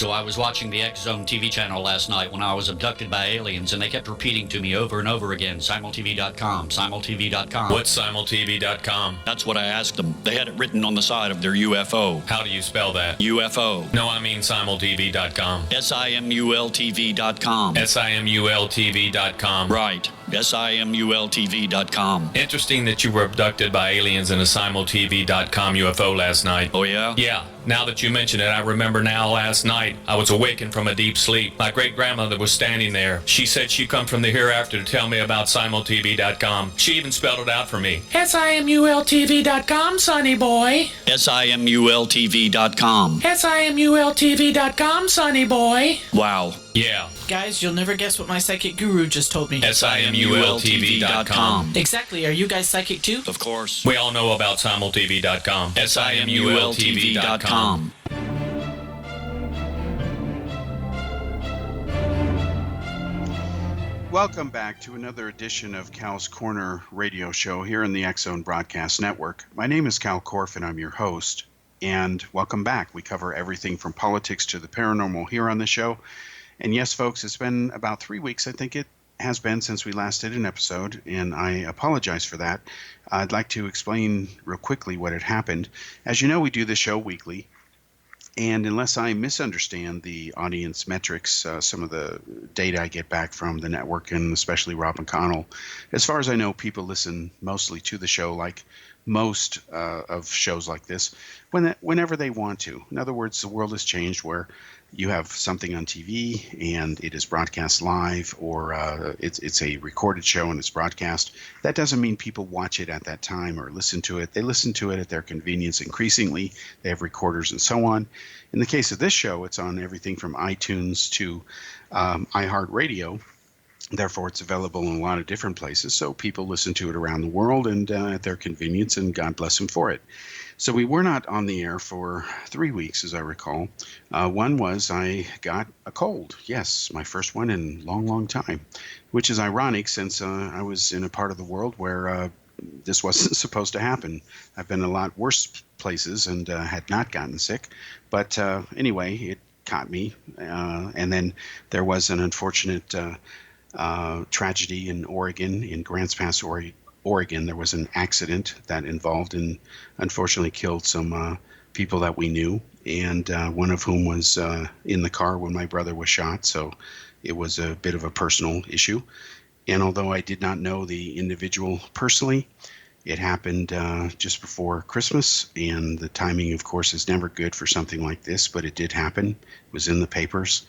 So I was watching the X Zone TV channel last night when I was abducted by aliens, and they kept repeating to me over and over again, simultv.com, simultv.com. What's simultv.com? That's what I asked them. They had it written on the side of their UFO. How do you spell that? UFO. No, I mean simultv.com. simultv.com. simultv.com. Right. simultv.com. Interesting that you were abducted by aliens in a simultv.com UFO last night. Oh, yeah? Yeah. Now that you mention it, I remember now last night I was awakened from a deep sleep. My great-grandmother was standing there. She said she'd come from the hereafter to tell me about simultv.com. She even spelled it out for me. simultv.com, sonny boy. simultv.com. simultv.com, sonny boy. Wow. Yeah. Guys, you'll never guess what my psychic guru just told me. simultv.com. Exactly. Are you guys psychic too? Of course. We all know about simultv.com. simultv.com. Welcome back to another edition of Cal's Corner radio show here in the X Zone Broadcast Network. My name is Kal Korff and I'm your host. And welcome back. We cover everything from politics to the paranormal here on the show. And yes, folks, it's been about 3 weeks, I think it has been, since we last did an episode, and I apologize for that. I'd like to explain real quickly what had happened. As you know, we do this show weekly. And unless I misunderstand the audience metrics, some of the data I get back from the network, and especially Rob McConnell, as far as I know, people listen mostly to the show, like most of shows like this, whenever they want to. In other words, the world has changed where you have something on TV and it is broadcast live, or it's a recorded show and it's broadcast. That doesn't mean people watch it at that time or listen to it. They listen to it at their convenience. Increasingly, they have recorders and so on. In the case of this show, it's on everything from iTunes to iHeartRadio. Therefore, it's available in a lot of different places. So people listen to it around the world and at their convenience, and God bless them for it. So we were not on the air for 3 weeks, as I recall. One was I got a cold. Yes, my first one in a long, long time, which is ironic since I was in a part of the world where this wasn't supposed to happen. I've been in a lot worse places and had not gotten sick. But anyway, it caught me. And then there was an unfortunate tragedy in Oregon, in Grants Pass, Oregon. There was an accident that involved and unfortunately killed some people that we knew, and one of whom was in the car when my brother was shot. So it was a bit of a personal issue. And although I did not know the individual personally, it happened just before Christmas, and the timing, of course, is never good for something like this, but it did happen. It was in the papers.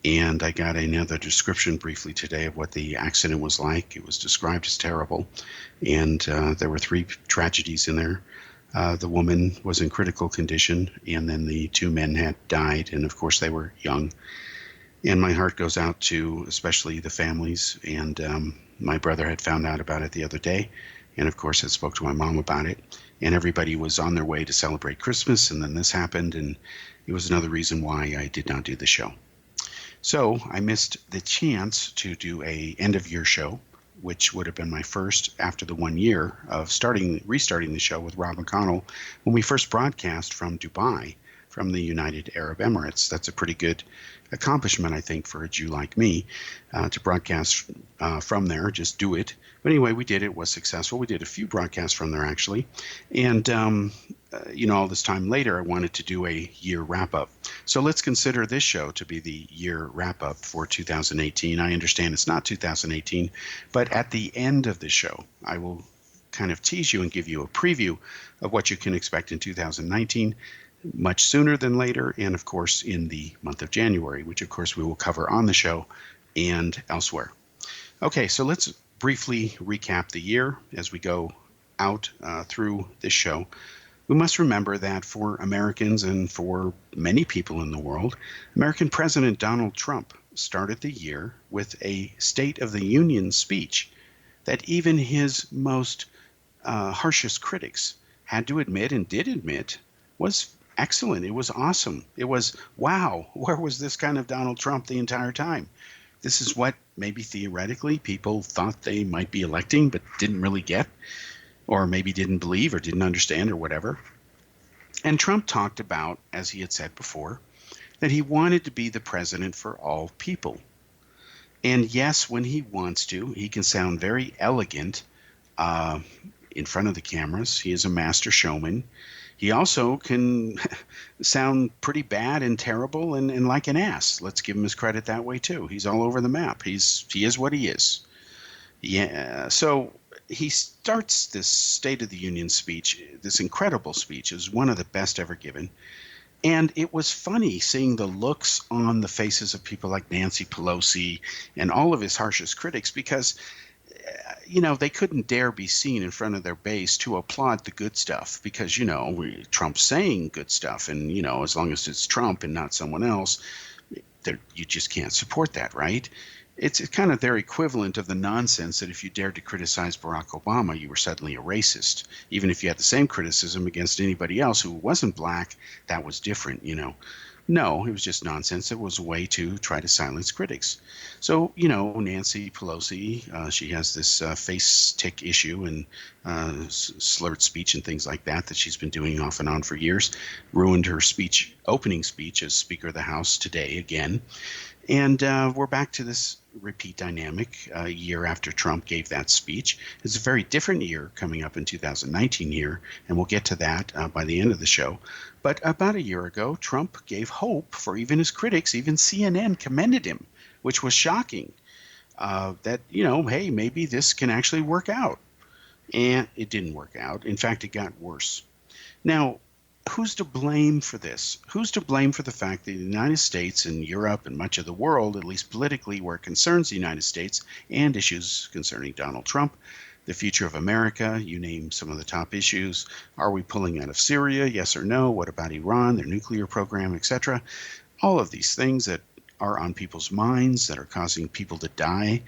And I got another description briefly today of what the accident was like. It was described as terrible. And there were 3 tragedies in there. The woman was in critical condition, and then the 2 men had died. And of course, they were young. And my heart goes out to especially the families. And my brother had found out about it the other day. And of course, I spoke to my mom about it. And everybody was on their way to celebrate Christmas. And then this happened. And it was another reason why I did not do the show. So I missed the chance to do a end-of-year show, which would have been my first after the 1 year of restarting the show with Rob McConnell when we first broadcast from Dubai, from the United Arab Emirates. That's a pretty good accomplishment, I think, for a Jew like me to broadcast from there. Just do it. But anyway, we did it. It was successful. We did a few broadcasts from there, actually. And all this time later, I wanted to do a year wrap-up. So let's consider this show to be the year wrap-up for 2018. I understand it's not 2018, but at the end of the show, I will kind of tease you and give you a preview of what you can expect in 2019, much sooner than later, and of course in the month of January, which of course we will cover on the show and elsewhere. Okay, so let's briefly recap the year as we go out through this show. We must remember that for Americans and for many people in the world, American President Donald Trump started the year with a State of the Union speech that even his most harshest critics had to admit and did admit was excellent. It was awesome. It was, wow, where was this kind of Donald Trump the entire time? This is what maybe theoretically people thought they might be electing but didn't really get, or maybe didn't believe or didn't understand or whatever. And Trump talked about, as he had said before, that he wanted to be the president for all people. And yes, when he wants to, he can sound very elegant uh, in front of the cameras. He is a master showman. He also can sound pretty bad and terrible and like an ass. Let's give him his credit that way too. He's all over the map. He is what he is. Yeah. So he starts this State of the Union speech, this incredible speech. It was one of the best ever given. And it was funny seeing the looks on the faces of people like Nancy Pelosi and all of his harshest critics because, they couldn't dare be seen in front of their base to applaud the good stuff because, Trump's saying good stuff. And, as long as it's Trump and not someone else, you just can't support that, right? It's kind of their equivalent of the nonsense that if you dared to criticize Barack Obama, you were suddenly a racist. Even if you had the same criticism against anybody else who wasn't black, that was different, No, it was just nonsense. It was a way to try to silence critics. So, Nancy Pelosi, she has this face tick issue and slurred speech and things like that she's been doing off and on for years. Ruined her opening speech as Speaker of the House today again. And we're back to this repeat dynamic a year after Trump gave that speech. It's a very different year coming up in 2019 here, and we'll get to that by the end of the show. But about a year ago, Trump gave hope for even his critics. Even CNN commended him, which was shocking. That, hey, maybe this can actually work out. And it didn't work out. In fact, it got worse. Now, who's to blame for this? Who's to blame for the fact that the United States and Europe and much of the world, at least politically where it concerns the United States and issues concerning Donald Trump, the future of America, you name some of the top issues. Are we pulling out of Syria? Yes or no? What about Iran, their nuclear program, etc.? All of these things that are on people's minds that are causing people to die.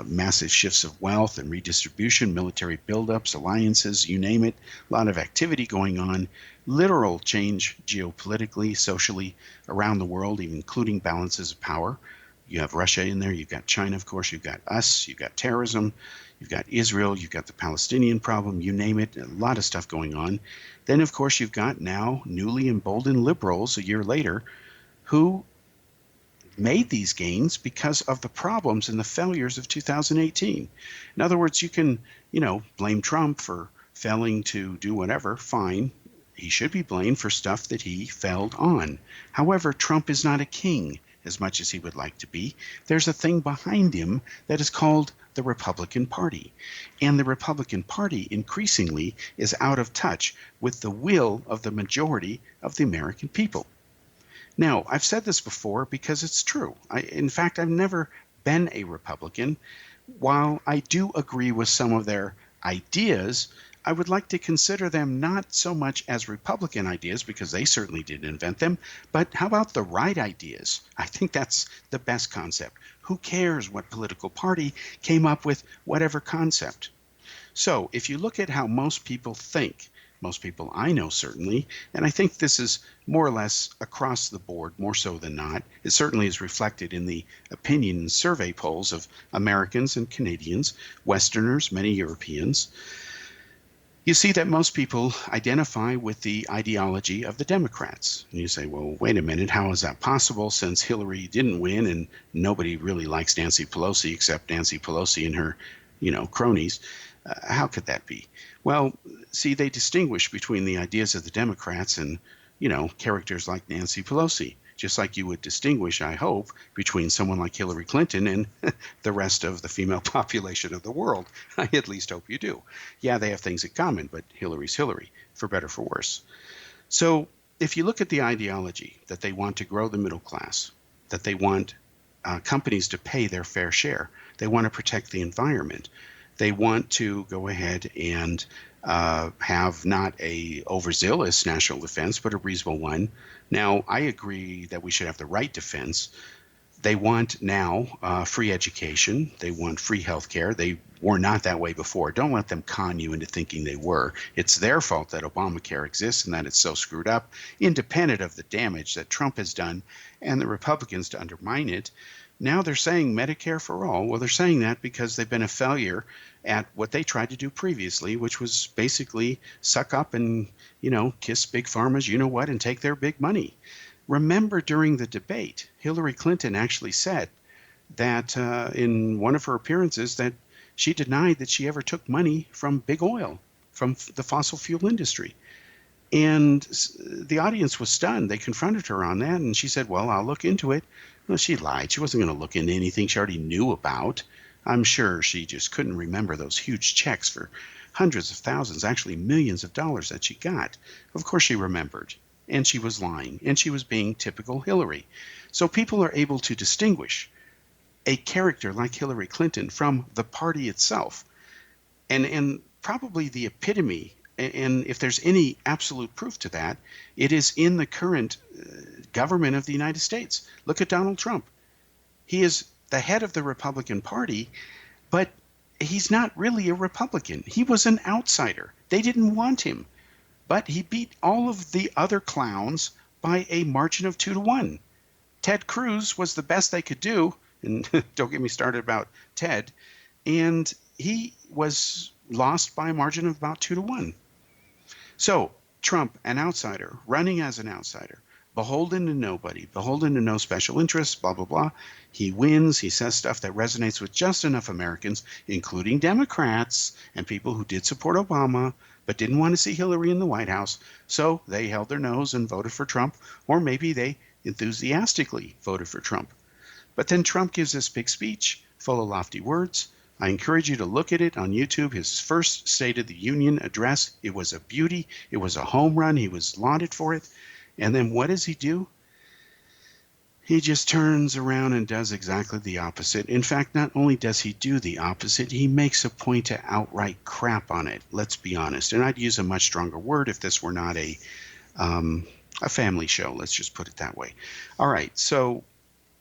Massive shifts of wealth and redistribution, military buildups, alliances, you name it, a lot of activity going on, literal change geopolitically, socially around the world, even including balances of power. You have Russia in there, you've got China, of course, you've got us, you've got terrorism, you've got Israel, you've got the Palestinian problem, you name it, a lot of stuff going on. Then, of course, you've got now newly emboldened liberals a year later who made these gains because of the problems and the failures of 2018. In other words, you can, blame Trump for failing to do whatever, fine. He should be blamed for stuff that he failed on. However, Trump is not a king as much as he would like to be. There's a thing behind him that is called the Republican Party. And the Republican Party increasingly is out of touch with the will of the majority of the American people. Now, I've said this before because it's true. In fact, I've never been a Republican. While I do agree with some of their ideas, I would like to consider them not so much as Republican ideas, because they certainly didn't invent them, but how about the right ideas? I think that's the best concept. Who cares what political party came up with whatever concept? So if you look at how most people think, most people I know certainly, and I think this is more or less across the board, more so than not. It certainly is reflected in the opinion survey polls of Americans and Canadians, Westerners, many Europeans. You see that most people identify with the ideology of the Democrats. And you say, well, wait a minute, how is that possible since Hillary didn't win and nobody really likes Nancy Pelosi except Nancy Pelosi and her, cronies? How could that be? Well, see, they distinguish between the ideas of the Democrats and, characters like Nancy Pelosi, just like you would distinguish, I hope, between someone like Hillary Clinton and the rest of the female population of the world. I at least hope you do. Yeah, they have things in common, but Hillary's Hillary, for better, for worse. So if you look at the ideology that they want to grow the middle class, that they want companies to pay their fair share, they want to protect the environment, they want to go ahead and have not a overzealous national defense, but a reasonable one. Now, I agree that we should have the right defense. They want now free education. They want free health care. They were not that way before. Don't let them con you into thinking they were. It's their fault that Obamacare exists and that it's so screwed up, independent of the damage that Trump has done and the Republicans to undermine it. Now they're saying Medicare for all. Well, they're saying that because they've been a failure at what they tried to do previously, which was basically suck up and, kiss big pharma's, and take their big money. Remember, during the debate, Hillary Clinton actually said that in one of her appearances that she denied that she ever took money from big oil, from the fossil fuel industry. And the audience was stunned. They confronted her on that, and she said, well, I'll look into it. Well, she lied. She wasn't going to look into anything she already knew about. I'm sure she just couldn't remember those huge checks for hundreds of thousands, actually millions of dollars that she got. Of course she remembered, and she was lying, and she was being typical Hillary. So people are able to distinguish a character like Hillary Clinton from the party itself. And probably the epitome, and if there's any absolute proof to that, it is in the current government of the United States. Look at Donald Trump. He is the head of the Republican Party, but he's not really a Republican. He was an outsider. They didn't want him, but he beat all of the other clowns by a margin of 2-1. Ted Cruz was the best they could do, and don't get me started about Ted, and he was lost by a margin of about 2-1. So Trump, an outsider, running as an outsider, beholden to nobody, beholden to no special interests, blah, blah, blah. He wins. He says stuff that resonates with just enough Americans, including Democrats and people who did support Obama but didn't want to see Hillary in the White House. So they held their nose and voted for Trump, or maybe they enthusiastically voted for Trump. But then Trump gives this big speech full of lofty words. I encourage you to look at it on YouTube, his first State of the Union address. It was a beauty. It was a home run. He was lauded for it. And then what does he do? He just turns around and does exactly the opposite. In fact, not only does he do the opposite, he makes a point to outright crap on it. Let's be honest. And I'd use a much stronger word if this were not a family show. Let's just put it that way. All right. So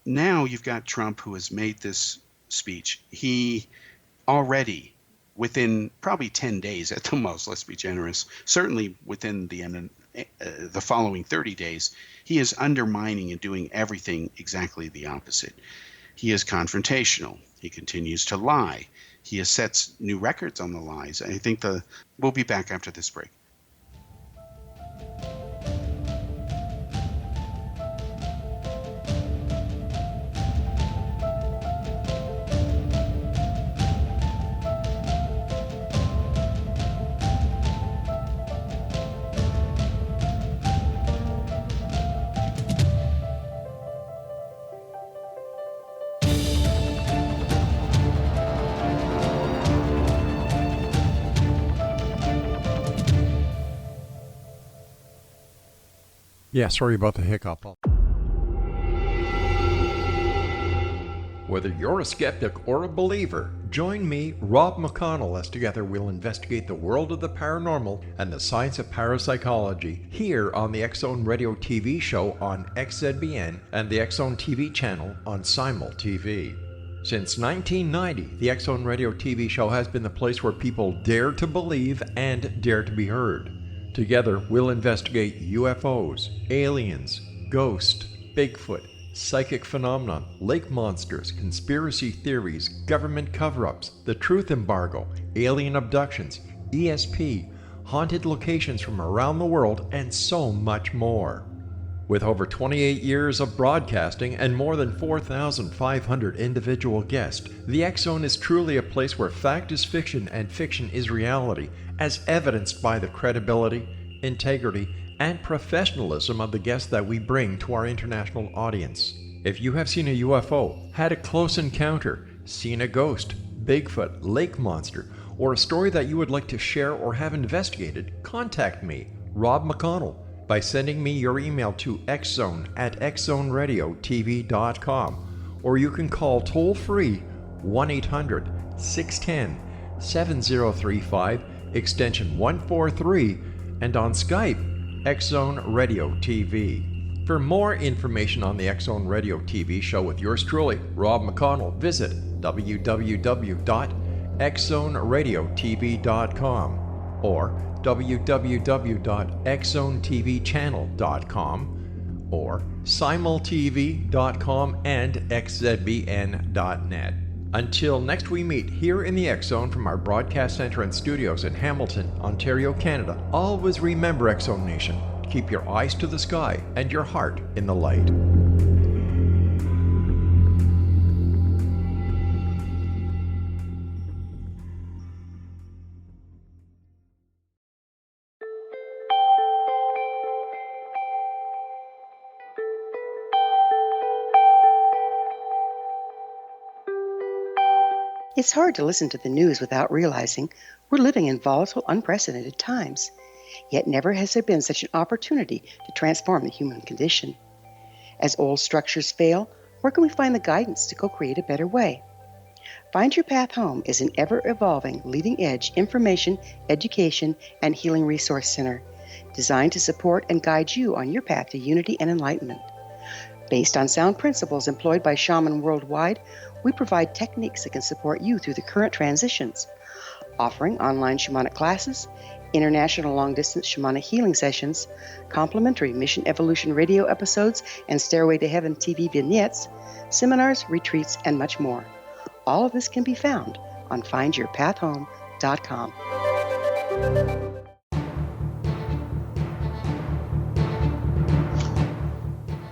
now you've got Trump, who has made this speech. He already, within probably 10 days at the most, let's be generous, certainly within the following 30 days, he is undermining and doing everything exactly the opposite. He is confrontational. He continues to lie. He sets new records on the lies. I think we'll be back after this break. Yeah, sorry about the hiccup. Whether you're a skeptic or a believer, join me, Rob McConnell, as together we'll investigate the world of the paranormal and the science of parapsychology here on the X-Zone Radio TV show on XZBN and the X-Zone TV channel on Simul TV. Since 1990, the X-Zone Radio TV show has been the place where people dare to believe and dare to be heard. Together, we'll investigate UFOs, aliens, ghosts, Bigfoot, psychic phenomenon, lake monsters, conspiracy theories, government cover-ups, the truth embargo, alien abductions, ESP, haunted locations from around the world, and so much more. With over 28 years of broadcasting and more than 4,500 individual guests, the X-Zone is truly a place where fact is fiction and fiction is reality, as evidenced by the credibility, integrity, and professionalism of the guests that we bring to our international audience. If you have seen a UFO, had a close encounter, seen a ghost, Bigfoot, lake monster, or a story that you would like to share or have investigated, contact me, Rob McConnell, by sending me your email to xzone@xzoneradiotv.com, or you can call toll-free 1-800-610-7035, extension 143, and on Skype, X-Zone Radio TV. For more information on the X-Zone Radio TV show with yours truly, Rob McConnell, visit www.xzoneradiotv.com or www.xzonetvchannel.com or simultv.com and xzbn.net. Until next we meet here in the X-Zone from our broadcast center and studios in Hamilton, Ontario, Canada, always remember, X-Zone Nation, keep your eyes to the sky and your heart in the light. It's hard to listen to the news without realizing we're living in volatile, unprecedented times. Yet never has there been such an opportunity to transform the human condition. As old structures fail, where can we find the guidance to co-create a better way? Find Your Path Home is an ever-evolving, leading-edge information, education, and healing resource center designed to support and guide you on your path to unity and enlightenment. Based on sound principles employed by shaman worldwide, we provide techniques that can support you through the current transitions, offering online shamanic classes, international long-distance shamanic healing sessions, complimentary Mission Evolution radio episodes and Stairway to Heaven TV vignettes, seminars, retreats, and much more. All of this can be found on findyourpathhome.com.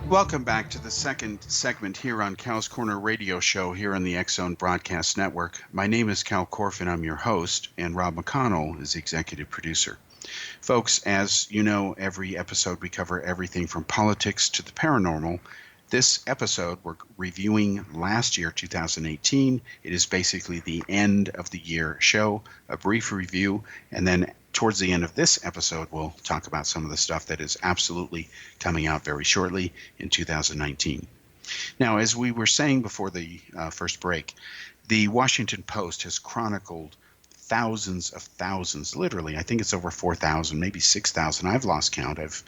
Welcome back to the second segment here on Kal's Corner radio show here on the X Zone Broadcast Network. My name is Kal Korff and I'm your host, and Rob McConnell is the executive producer. Folks, as you know, every episode we cover everything from politics to the paranormal. This episode, we're reviewing last year, 2018. It is basically the end of the year show, a brief review, and then towards the end of this episode, we'll talk about some of the stuff that is absolutely coming out very shortly in 2019. Now, as we were saying before the first break, the Washington Post has chronicled thousands of thousands, literally, I think it's over 4,000, maybe 6,000. I've lost count. I've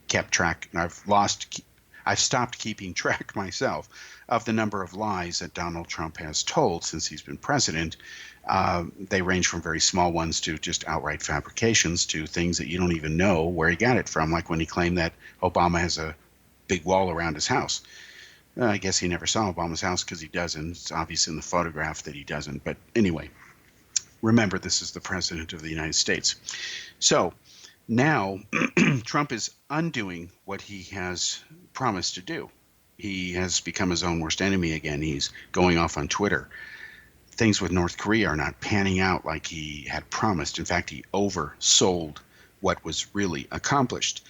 kept track, and I've stopped keeping track myself of the number of lies that Donald Trump has told since he's been president. They range from very small ones to just outright fabrications to things that you don't even know where he got it from, like when he claimed that Obama has a big wall around his house. I guess he never saw Obama's house because he doesn't. It's obvious in the photograph that he doesn't. But anyway, remember, this is the president of the United States. So now Trump is undoing what he has promised to do. He has become his own worst enemy again. He's going off on Twitter. Things with North Korea are not panning out like he had promised. In fact, he oversold what was really accomplished.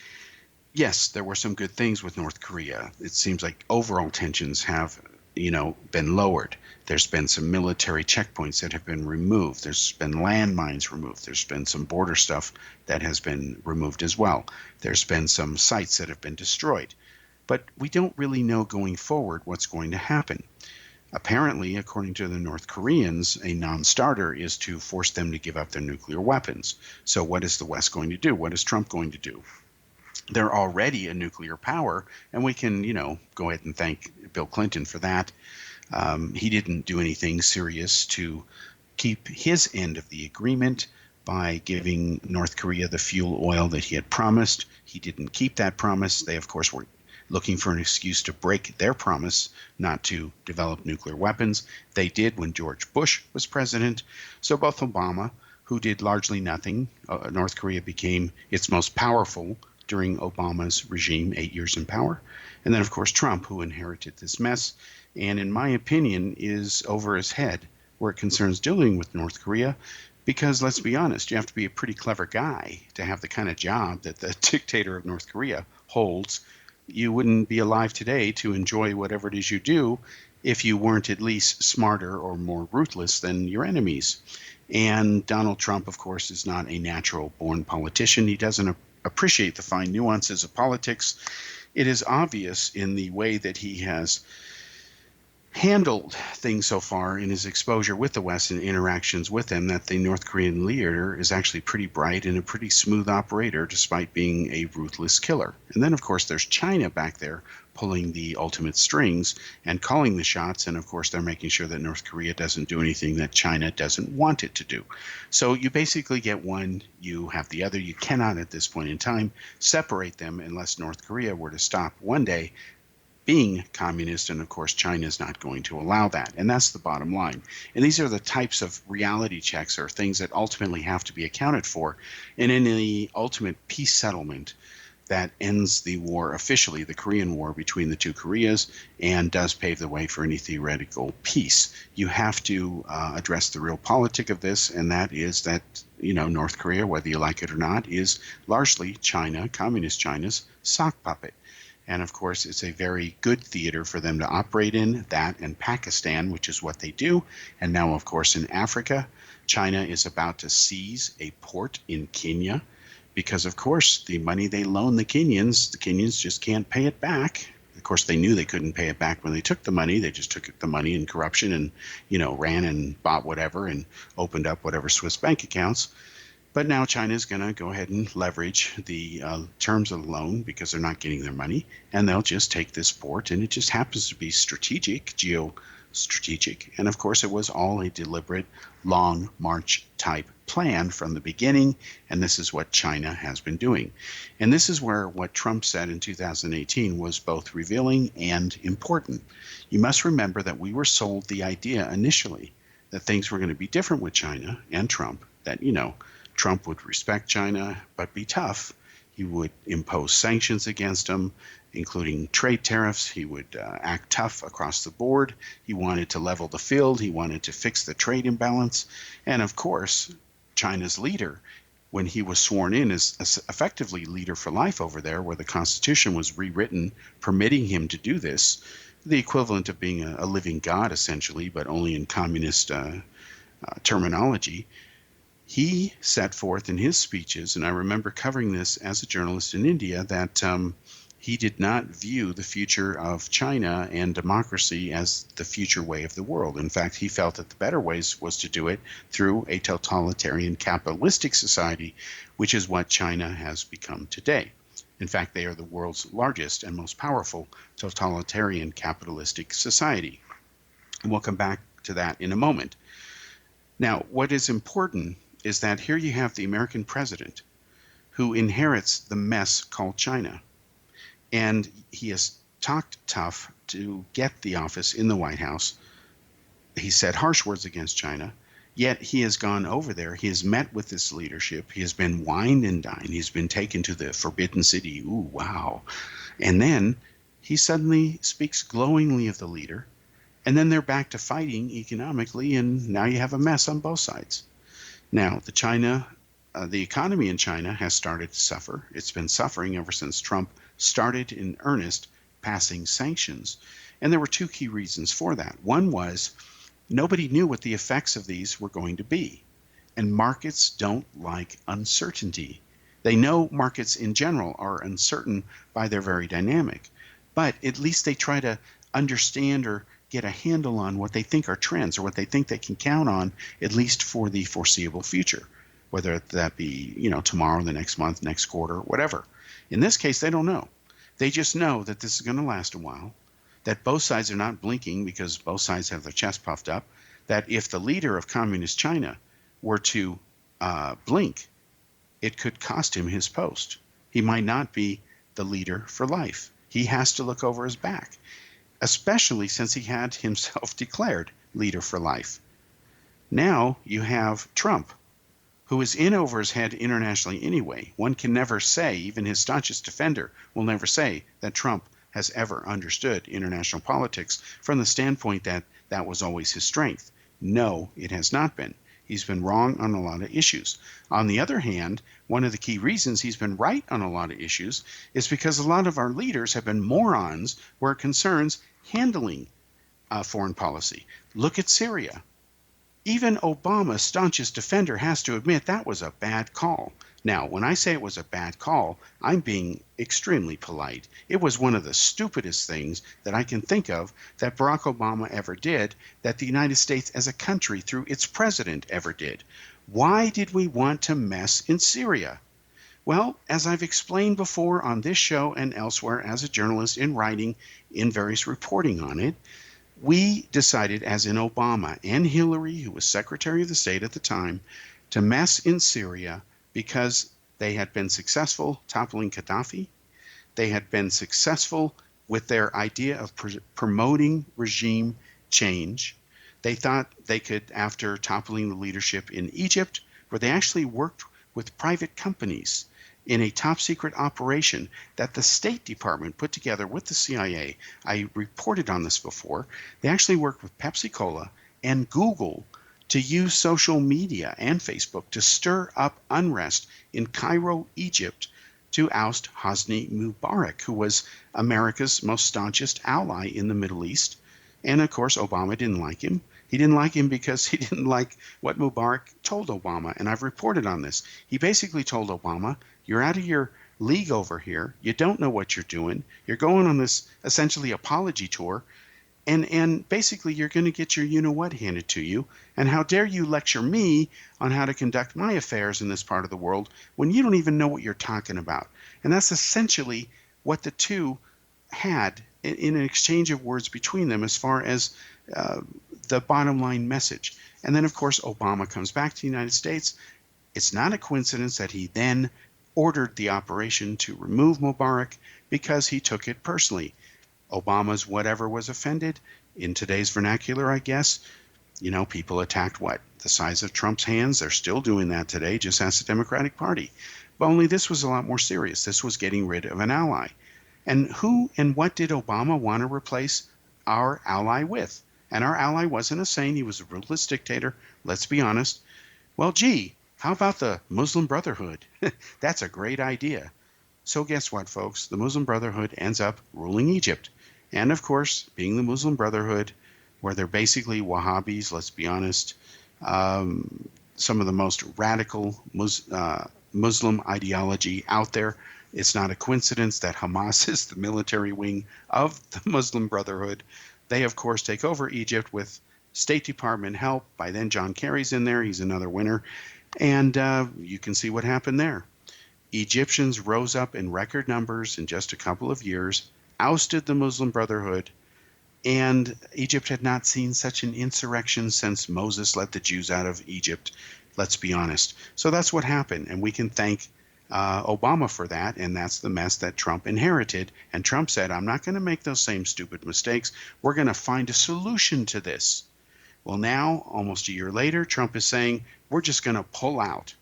Yes, there were some good things with North Korea. It seems like overall tensions have, been lowered. There's been some military checkpoints that have been removed. There's been landmines removed. There's been some border stuff that has been removed as well. There's been some sites that have been destroyed. But we don't really know going forward what's going to happen. Apparently, according to the North Koreans, a non-starter is to force them to give up their nuclear weapons. So what is the West going to do? What is Trump going to do? They're already a nuclear power, and we can, go ahead and thank Bill Clinton for that. He didn't do anything serious to keep his end of the agreement by giving North Korea the fuel oil that he had promised. He didn't keep that promise. They, of course, were looking for an excuse to break their promise not to develop nuclear weapons. They did when George Bush was president. So both Obama, who did largely nothing, North Korea became its most powerful during Obama's regime, 8 years in power. And then, of course, Trump, who inherited this mess, and in my opinion is over his head where it concerns dealing with North Korea. Because let's be honest, you have to be a pretty clever guy to have the kind of job that the dictator of North Korea holds. You wouldn't be alive today to enjoy whatever it is you do if you weren't at least smarter or more ruthless than your enemies. And Donald Trump, of course, is not a natural-born politician. He doesn't appreciate the fine nuances of politics. It is obvious in the way that he has handled things so far in his exposure with the West and interactions with them that the North Korean leader is actually pretty bright and a pretty smooth operator despite being a ruthless killer. And then, of course, there's China back there pulling the ultimate strings and calling the shots. And, of course, they're making sure that North Korea doesn't do anything that China doesn't want it to do. So you basically get one, you have the other. You cannot at this point in time separate them unless North Korea were to stop one day being communist, and of course China is not going to allow that, and that's the bottom line. And these are the types of reality checks or things that ultimately have to be accounted for. And in the ultimate peace settlement, that ends the war officially, the Korean War between the two Koreas, and does pave the way for any theoretical peace. You have to address the real politic of this, and that is that, North Korea, whether you like it or not, is largely China, communist China's sock puppet. And of course, it's a very good theater for them to operate in, that and Pakistan, which is what they do. And now, of course, in Africa, China is about to seize a port in Kenya because, of course, the money they loan the Kenyans just can't pay it back. Of course, they knew they couldn't pay it back when they took the money. They just took the money in corruption and, ran and bought whatever and opened up whatever Swiss bank accounts. But now China is going to go ahead and leverage the terms of the loan because they're not getting their money, and they'll just take this port, and it just happens to be strategic, geostrategic. And of course, it was all a deliberate long march type plan from the beginning, and this is what China has been doing. And this is where what Trump said in 2018 was both revealing and important. You must remember that we were sold the idea initially that things were going to be different with China and Trump, that, Trump would respect China, but be tough. He would impose sanctions against them, including trade tariffs. He would act tough across the board. He wanted to level the field. He wanted to fix the trade imbalance. And of course, China's leader, when he was sworn in as effectively leader for life over there, where the Constitution was rewritten, permitting him to do this, the equivalent of being a living god, essentially, but only in communist terminology, he set forth in his speeches, and I remember covering this as a journalist in India, that he did not view the future of China and democracy as the future way of the world. In fact, he felt that the better ways was to do it through a totalitarian capitalistic society, which is what China has become today. In fact, they are the world's largest and most powerful totalitarian capitalistic society. And we'll come back to that in a moment. Now, what is important is that here you have the American president who inherits the mess called China. And he has talked tough to get the office in the White House. He said harsh words against China, yet he has gone over there. He has met with this leadership. He has been wined and dined. He's been taken to the Forbidden City. Ooh, wow. And then he suddenly speaks glowingly of the leader. And then they're back to fighting economically, and now you have a mess on both sides. Now, the economy in China has started to suffer. It's been suffering ever since Trump started in earnest passing sanctions. And there were two key reasons for that. One was nobody knew what the effects of these were going to be. And markets don't like uncertainty. They know markets in general are uncertain by their very dynamic. But at least they try to understand or get a handle on what they think are trends or what they think they can count on, at least for the foreseeable future, whether that be, tomorrow, the next month, next quarter, whatever. In this case, they don't know. They just know that this is going to last a while, that both sides are not blinking because both sides have their chest puffed up, that if the leader of communist China were to blink, it could cost him his post. He might not be the leader for life. He has to look over his back, especially since he had himself declared leader for life. Now you have Trump, who is in over his head internationally anyway. One can never say, even his staunchest defender will never say, that Trump has ever understood international politics from the standpoint that that was always his strength. No, it has not been. He's been wrong on a lot of issues. On the other hand, one of the key reasons he's been right on a lot of issues is because a lot of our leaders have been morons where it concerns handling foreign policy. Look at Syria. Even Obama's staunchest defender has to admit that was a bad call. Now, when I say it was a bad call, I'm being extremely polite. It was one of the stupidest things that I can think of that Barack Obama ever did, that the United States as a country through its president ever did. Why did we want to mess in Syria? Well, as I've explained before on this show and elsewhere as a journalist in writing, in various reporting on it, we decided, as in Obama and Hillary, who was Secretary of the State at the time, to mess in Syria because they had been successful toppling Gaddafi. They had been successful with their idea of promoting regime change. They thought they could, after toppling the leadership in Egypt, where they actually worked with private companies in a top secret operation that the State Department put together with the CIA. I reported on this before. They actually worked with Pepsi-Cola and Google to use social media and Facebook to stir up unrest in Cairo, Egypt, to oust Hosni Mubarak, who was America's most staunchest ally in the Middle East. And of course, Obama didn't like him. He didn't like him because he didn't like what Mubarak told Obama, and I've reported on this. He basically told Obama, you're out of your league over here. You don't know what you're doing. You're going on this essentially apology tour, and basically you're going to get your you-know-what handed to you, and how dare you lecture me on how to conduct my affairs in this part of the world when you don't even know what you're talking about. And that's essentially what the two had in an exchange of words between them as far as the bottom line message. And then, of course, Obama comes back to the United States. It's not a coincidence that he then ordered the operation to remove Mubarak because he took it personally. Obama's whatever was offended, in today's vernacular, I guess, people attacked what? The size of Trump's hands. They're still doing that today, just ask the Democratic Party. But only this was a lot more serious. This was getting rid of an ally. And who and what did Obama want to replace our ally with? And our ally wasn't a saint. He was a ruthless dictator. Let's be honest. Well, gee, how about the Muslim Brotherhood? That's a great idea. So guess what, folks? The Muslim Brotherhood ends up ruling Egypt. And of course, being the Muslim Brotherhood, where they're basically Wahhabis, let's be honest, some of the most radical Muslim ideology out there. It's not a coincidence that Hamas is the military wing of the Muslim Brotherhood. They, of course, take over Egypt with State Department help. By then, John Kerry's in there. He's another winner. And you can see what happened there. Egyptians rose up in record numbers in just a couple of years, ousted the Muslim Brotherhood, and Egypt had not seen such an insurrection since Moses let the Jews out of Egypt. Let's be honest. So that's what happened, and we can thank Obama for that, and that's the mess that Trump inherited. And Trump said, I'm not going to make those same stupid mistakes. We're going to find a solution to this. Well, now, almost a year later, Trump is saying, we're just going to pull out.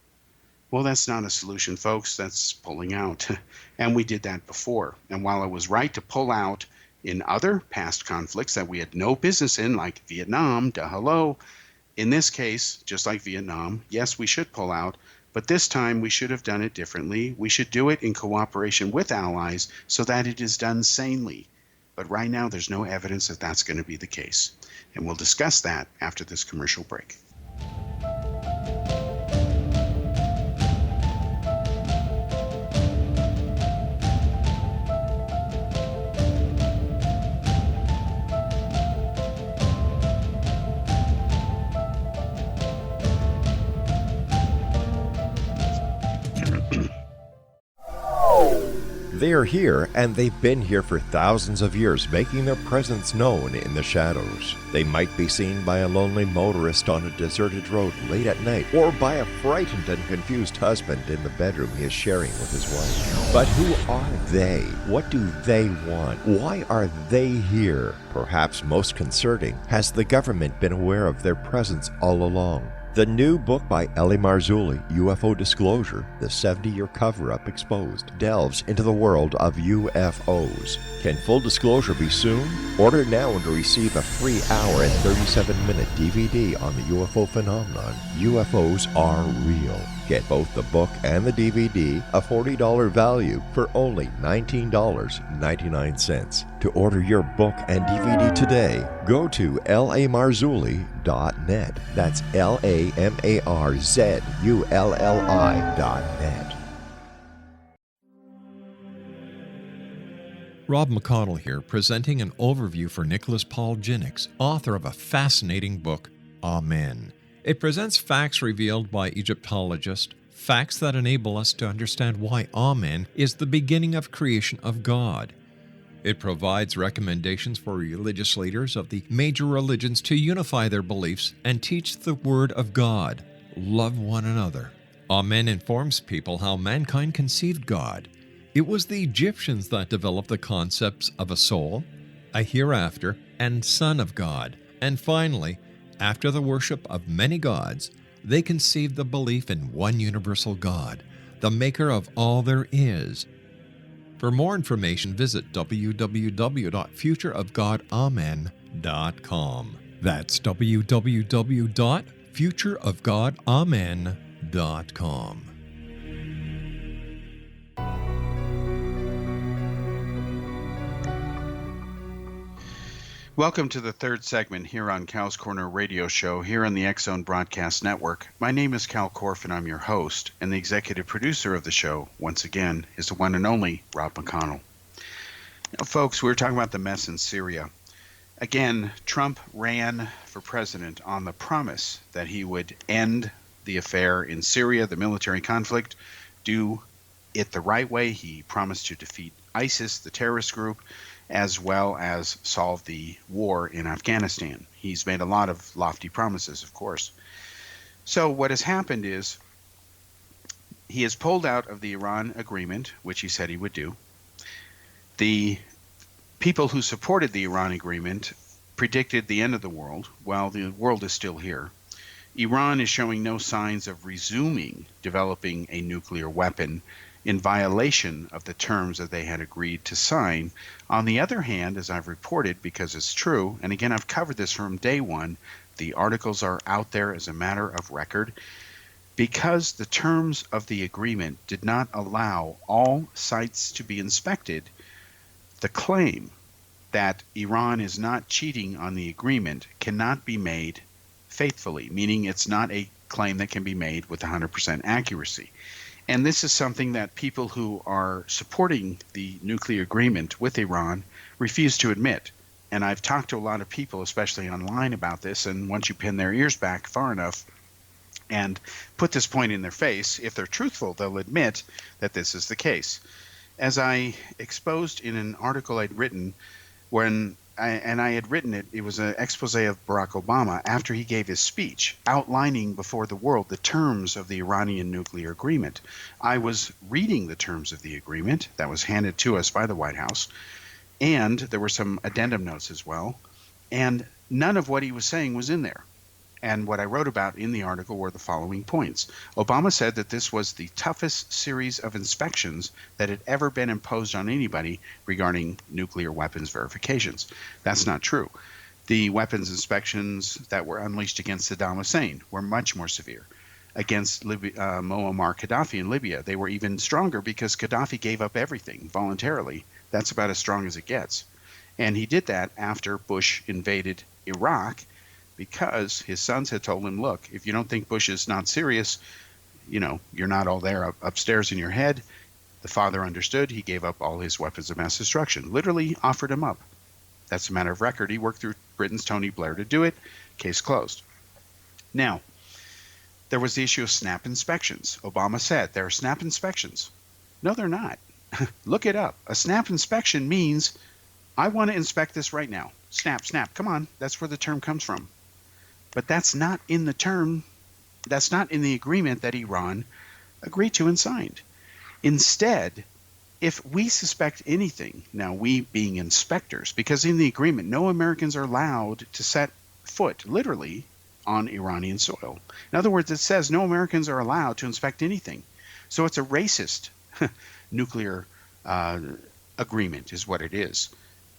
Well, that's not a solution, folks. That's pulling out. And we did that before. And while it was right to pull out in other past conflicts that we had no business in, like Vietnam, hello, in this case, just like Vietnam, yes, we should pull out. But this time we should have done it differently. We should do it in cooperation with allies so that it is done sanely. But right now there's no evidence that that's going to be the case. And we'll discuss that after this commercial break. They are here, and they've been here for thousands of years, making their presence known in the shadows. They might be seen by a lonely motorist on a deserted road late at night, or by a frightened and confused husband in the bedroom he is sharing with his wife. But who are they? What do they want? Why are they here? Perhaps most concerning, has the government been aware of their presence all along? The new book by Elie Marzulli, UFO Disclosure, the 70-year cover-up exposed, delves into the world of UFOs. Can full disclosure be soon? Order now and receive a free hour and 37-minute DVD on the UFO phenomenon. UFOs are real. Get both the book and the DVD, a $40 value, for only $19.99. To order your book and DVD today, go to lamarzulli.net. That's LAMARZULLI.net. Rob McConnell here, presenting an overview for Nicholas Paul Jennings, author of a fascinating book, Amen. It presents facts revealed by Egyptologists, facts that enable us to understand why Amen is the beginning of creation of God. It provides recommendations for religious leaders of the major religions to unify their beliefs and teach the Word of God. Love one another. Amen informs people how mankind conceived God. It was the Egyptians that developed the concepts of a soul, a hereafter, and Son of God. And finally, after the worship of many gods, they conceived the belief in one universal God, the maker of all there is. For more information, visit www.futureofgodamen.com. That's www.futureofgodamen.com. Welcome to the third segment here on Cal's Corner Radio Show here on the X-Zone Broadcast Network. My name is Kal Korff, and I'm your host, and the executive producer of the show, once again, is the one and only Rob McConnell. Now, folks, we were talking about the mess in Syria. Again, Trump ran for president on the promise that he would end the affair in Syria, the military conflict, do it the right way. He promised to defeat ISIS, the terrorist group, as well as solve the war in Afghanistan. He's made a lot of lofty promises, of course. So what has happened is he has pulled out of the Iran agreement, which he said he would do. The people who supported the Iran agreement predicted the end of the world. Well, the world is still here. Iran is showing no signs of resuming developing a nuclear weapon in violation of the terms that they had agreed to sign. On the other hand, as I've reported, because it's true, and again, I've covered this from day one, the articles are out there as a matter of record, because the terms of the agreement did not allow all sites to be inspected, the claim that Iran is not cheating on the agreement cannot be made faithfully, meaning it's not a claim that can be made with 100% accuracy. And this is something that people who are supporting the nuclear agreement with Iran refuse to admit. And I've talked to a lot of people, especially online, about this, and once you pin their ears back far enough and put this point in their face, if they're truthful, they'll admit that this is the case. As I exposed in an article I'd written, I had written it, it was an expose of Barack Obama after he gave his speech outlining before the world the terms of the Iranian nuclear agreement. I was reading the terms of the agreement that was handed to us by the White House, and there were some addendum notes as well, and none of what he was saying was in there. And what I wrote about in the article were the following points. Obama said that this was the toughest series of inspections that had ever been imposed on anybody regarding nuclear weapons verifications. That's not true. The weapons inspections that were unleashed against Saddam Hussein were much more severe. Against Muammar Gaddafi in Libya, they were even stronger because Gaddafi gave up everything voluntarily. That's about as strong as it gets. And he did that after Bush invaded Iraq, because his sons had told him, look, if you don't think Bush is not serious, you're not all there upstairs in your head. The father understood. He gave up all his weapons of mass destruction, literally offered them up. That's a matter of record. He worked through Britain's Tony Blair to do it. Case closed. Now, there was the issue of snap inspections. Obama said there are snap inspections. No, they're not. Look it up. A snap inspection means I want to inspect this right now. Snap, snap. Come on. That's where the term comes from. But that's not in the term, that's not in the agreement that Iran agreed to and signed. Instead, if we suspect anything, now we being inspectors, because in the agreement, no Americans are allowed to set foot, literally, on Iranian soil. In other words, it says no Americans are allowed to inspect anything. So it's a racist nuclear agreement is what it is.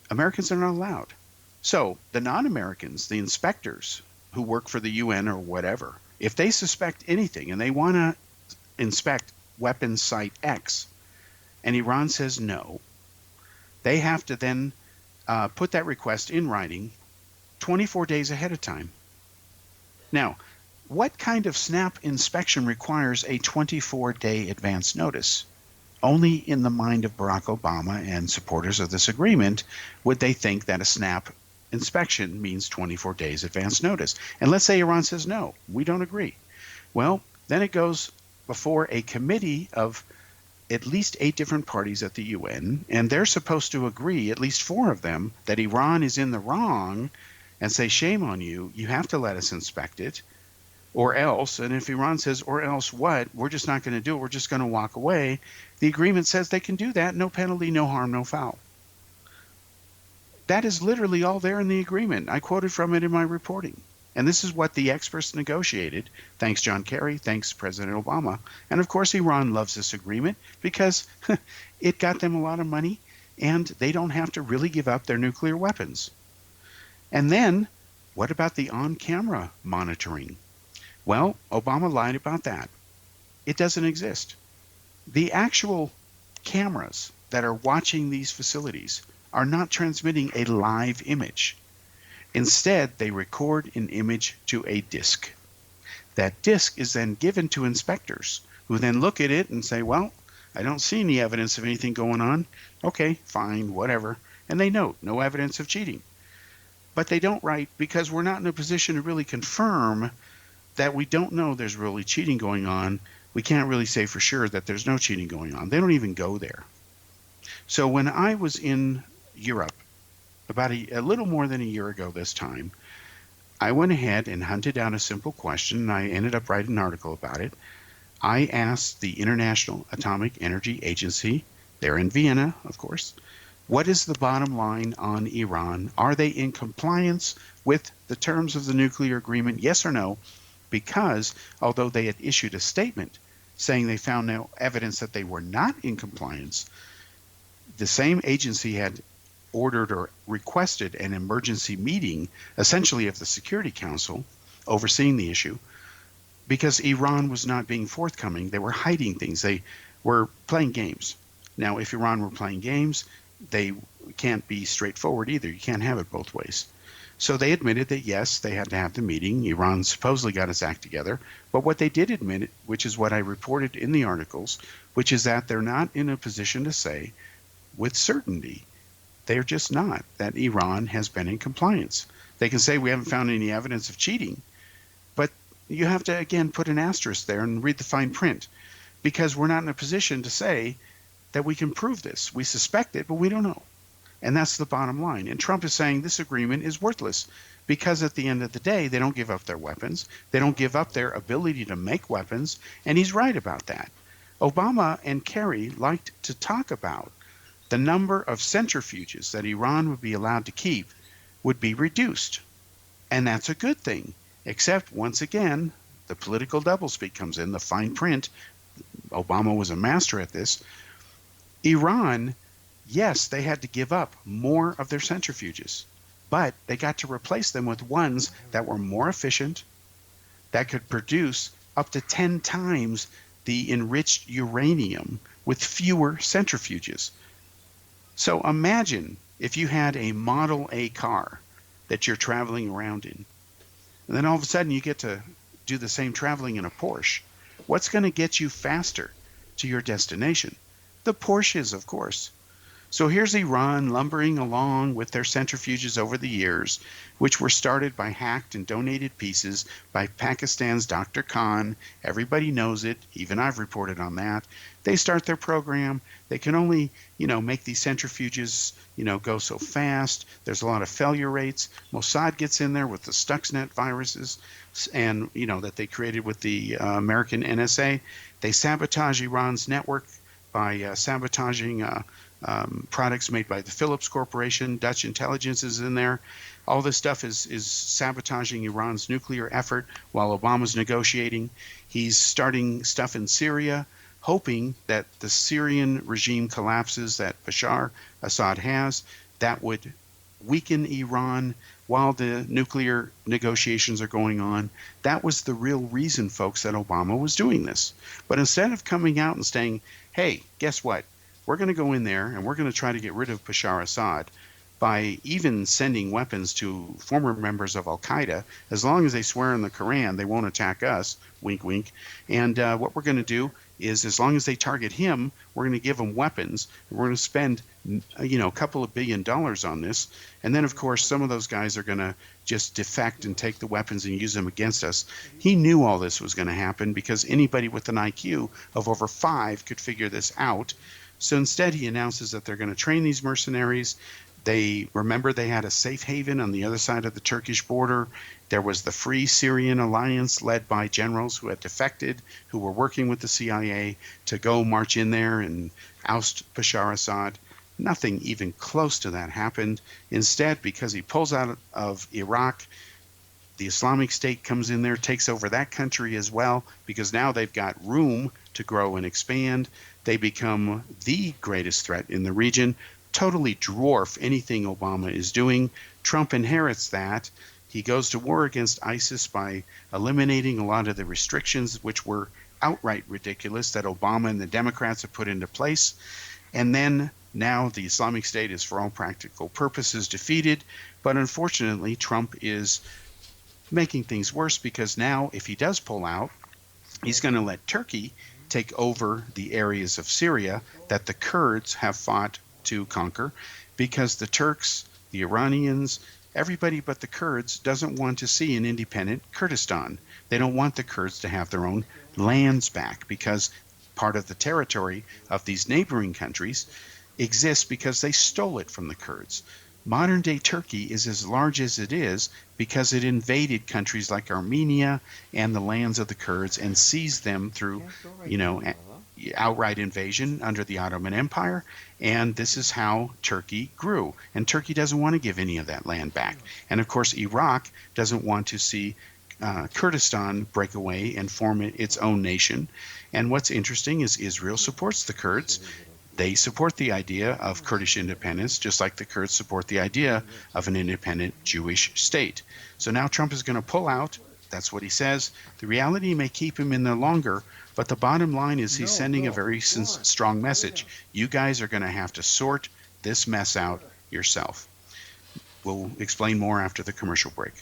Americans are not allowed. So the non-Americans, the inspectors, who work for the UN or whatever, if they suspect anything and they want to inspect weapons site X, and Iran says no, they have to then put that request in writing 24 days ahead of time. Now, what kind of snap inspection requires a 24-day advance notice? Only in the mind of Barack Obama and supporters of this agreement would they think that a snap inspection means 24 days advance notice. And let's say Iran says, no, we don't agree. Well, then it goes before a committee of at least 8 different parties at the UN, and they're supposed to agree, at least 4 of them, that Iran is in the wrong and say, shame on you, you have to let us inspect it, or else, and if Iran says, or else what, we're just not going to do it, we're just going to walk away, the agreement says they can do that, no penalty, no harm, no foul. That is literally all there in the agreement. I quoted from it in my reporting. And this is what the experts negotiated. Thanks, John Kerry. Thanks, President Obama. And of course, Iran loves this agreement because it got them a lot of money and they don't have to really give up their nuclear weapons. And then, what about the on-camera monitoring? Well, Obama lied about that. It doesn't exist. The actual cameras that are watching these facilities are not transmitting a live image. Instead, they record an image to a disk. That disk is then given to inspectors who then look at it and say, well, I don't see any evidence of anything going on. Okay, fine, whatever. And they note no evidence of cheating. But they don't write because we're not in a position to really confirm that we don't know there's really cheating going on. We can't really say for sure that there's no cheating going on. They don't even go there. So when I was in Europe, about a little more than a year ago this time, I went ahead and hunted down a simple question, and I ended up writing an article about it. I asked the International Atomic Energy Agency, they're in Vienna, of course, what is the bottom line on Iran? Are they in compliance with the terms of the nuclear agreement, yes or no? Because although they had issued a statement saying they found no evidence that they were not in compliance, the same agency had ordered or requested an emergency meeting, essentially of the Security Council, overseeing the issue, because Iran was not being forthcoming. They were hiding things. They were playing games. Now, if Iran were playing games, they can't be straightforward either. You can't have it both ways. So they admitted that, yes, they had to have the meeting. Iran supposedly got its act together. But what they did admit, which is what I reported in the articles, which is that they're not in a position to say with certainty, they're just not, that Iran has been in compliance. They can say we haven't found any evidence of cheating, but you have to, again, put an asterisk there and read the fine print, because we're not in a position to say that we can prove this. We suspect it, but we don't know. And that's the bottom line. And Trump is saying this agreement is worthless because at the end of the day, they don't give up their weapons. They don't give up their ability to make weapons. And he's right about that. Obama and Kerry liked to talk about the number of centrifuges that Iran would be allowed to keep would be reduced. And that's a good thing, except once again, the political doublespeak comes in, the fine print. Obama was a master at this. Iran, yes, they had to give up more of their centrifuges, but they got to replace them with ones that were more efficient, that could produce up to 10 times the enriched uranium with fewer centrifuges. So imagine if you had a Model A car that you're traveling around in, and then all of a sudden you get to do the same traveling in a Porsche. What's going to get you faster to your destination? The Porsches, of course. So here's Iran lumbering along with their centrifuges over the years, which were started by hacked and donated pieces by Pakistan's Dr. Khan. Everybody knows it. Even I've reported on that. They start their program. They can only, make these centrifuges, go so fast. There's a lot of failure rates. Mossad gets in there with the Stuxnet viruses and, that they created with the American NSA. They sabotage Iran's network by sabotaging products made by the Philips Corporation. Dutch intelligence is in there. All this stuff is sabotaging Iran's nuclear effort while Obama's negotiating. He's starting stuff in Syria, hoping that the Syrian regime collapses that Bashar Assad has. That would weaken Iran while the nuclear negotiations are going on. That was the real reason, folks, that Obama was doing this. But instead of coming out and saying, hey, guess what? We're going to go in there and we're going to try to get rid of Bashar Assad by even sending weapons to former members of Al-Qaeda. As long as they swear in the Quran, they won't attack us, wink, wink. And what we're going to do is, as long as they target him, we're going to give them weapons. We're going to spend, a couple of $1 billion on this. And then, of course, some of those guys are going to just defect and take the weapons and use them against us. He knew all this was going to happen because anybody with an IQ of over 5 could figure this out. So instead, he announces that they're going to train these mercenaries. They had a safe haven on the other side of the Turkish border. There was the Free Syrian Alliance led by generals who had defected, who were working with the CIA to go march in there and oust Bashar Assad. Nothing even close to that happened. Instead, because he pulls out of Iraq, The Islamic State comes in there, takes over that country as well, because now they've got room to grow and expand. They become the greatest threat in the region, totally dwarf anything Obama is doing. Trump inherits that. He goes to war against ISIS by eliminating a lot of the restrictions, which were outright ridiculous, that Obama and the Democrats have put into place. And then now the Islamic State is, for all practical purposes, defeated. But unfortunately, Trump is making things worse, because now if he does pull out, he's going to let Turkey take over the areas of Syria that the Kurds have fought to conquer, because the Turks, the Iranians, everybody but the Kurds doesn't want to see an independent Kurdistan. They don't want the Kurds to have their own lands back, because part of the territory of these neighboring countries exists because they stole it from the Kurds. Modern-day Turkey is as large as it is because it invaded countries like Armenia and the lands of the Kurds and seized them through, outright invasion under the Ottoman Empire. And this is how Turkey grew. And Turkey doesn't want to give any of that land back. And of course, Iraq doesn't want to see Kurdistan break away and form its own nation. And what's interesting is Israel supports the Kurds. They support the idea of Kurdish independence, just like the Kurds support the idea of an independent Jewish state. So now Trump is going to pull out. That's what he says. The reality may keep him in there longer, but the bottom line is he's sending a very strong message. You guys are going to have to sort this mess out yourself. We'll explain more after the commercial break.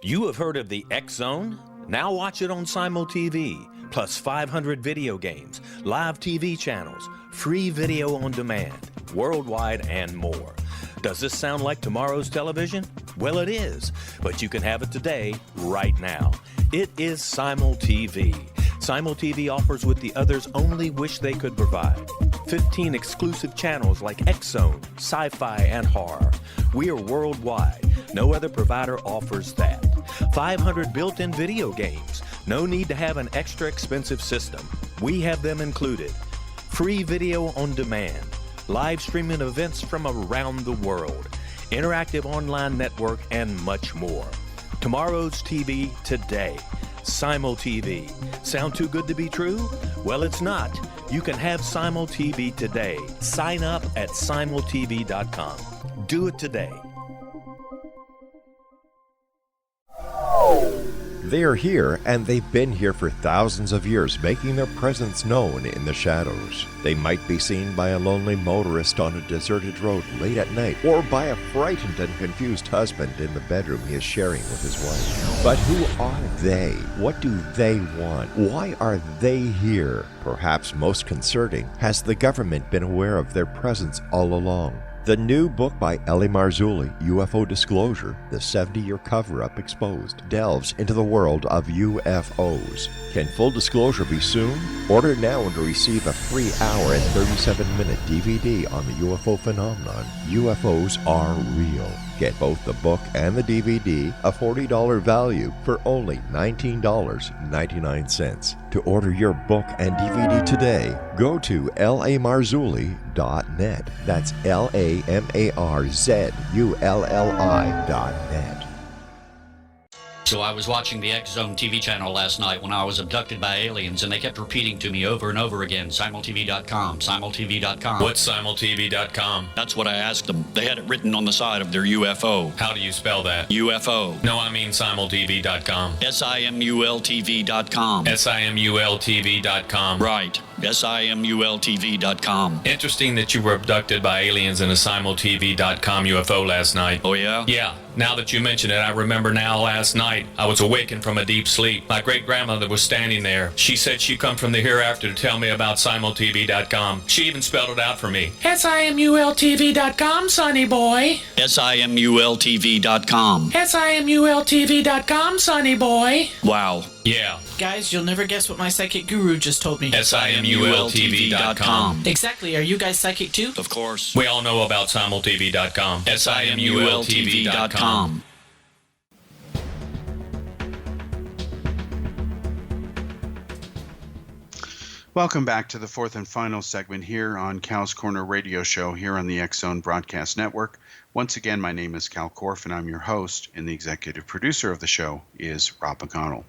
You have heard of the X Zone? Now watch it on Simul TV, plus 500 video games, live TV channels, free video on demand, worldwide, and more. Does this sound like tomorrow's television? Well, it is, but you can have it today, right now. It is Simul TV. Simul TV offers what the others only wish they could provide. 15 exclusive channels like X Zone, sci-fi, and horror. We are worldwide. No other provider offers that. 500 built-in video games. No need to have an extra expensive system. We have them included. Free video on demand. Live streaming events from around the world. Interactive online network, and much more. Tomorrow's TV today. Simul TV. Sound too good to be true? Well, it's not. You can have Simul TV today. Sign up at simultv.com. Do it today. They are here, and they've been here for thousands of years, making their presence known in the shadows. They might be seen by a lonely motorist on a deserted road late at night, or by a frightened and confused husband in the bedroom he is sharing with his wife. But who are they? What do they want? Why are they here? Perhaps most concerning, has the government been aware of their presence all along? The new book by Eli Marzulli, UFO Disclosure, the 70-year cover-up exposed, delves into the world of UFOs. Can full disclosure be soon? Order now and receive a free hour and 37-minute DVD on the UFO phenomenon. UFOs are real. Get both the book and the DVD, a $40 value, for only $19.99. To order your book and DVD today, go to lamarzulli.net. That's LAMARZULLI.net. So I was watching the X Zone TV channel last night when I was abducted by aliens, and they kept repeating to me over and over again, simultv.com, simultv.com. What's simultv.com? That's what I asked them. They had it written on the side of their UFO. How do you spell that? UFO. No, I mean simultv.com. simultv.com. simultv.com. Right. simultv.com. Interesting that you were abducted by aliens in a simultv.com UFO last night. Oh, yeah? Yeah. Now that you mention it, I remember now last night I was awakened from a deep sleep. My great-grandmother was standing there. She said she come from the hereafter to tell me about simultv.com. She even spelled it out for me. SIMULTV.com, sonny boy. SIMULTV.com. SIMULTV.com, sonny boy. Wow. Yeah. Guys, you'll never guess what my psychic guru just told me. SIMULTV.com. Exactly. Are you guys psychic too? Of course. We all know about simultv.com. SIMULTV.com. Welcome back to the fourth and final segment here on Cal's Corner Radio Show here on the X-Zone Broadcast Network. Once again, my name is Kal Korff, and I'm your host, and the executive producer of the show is Rob McConnell.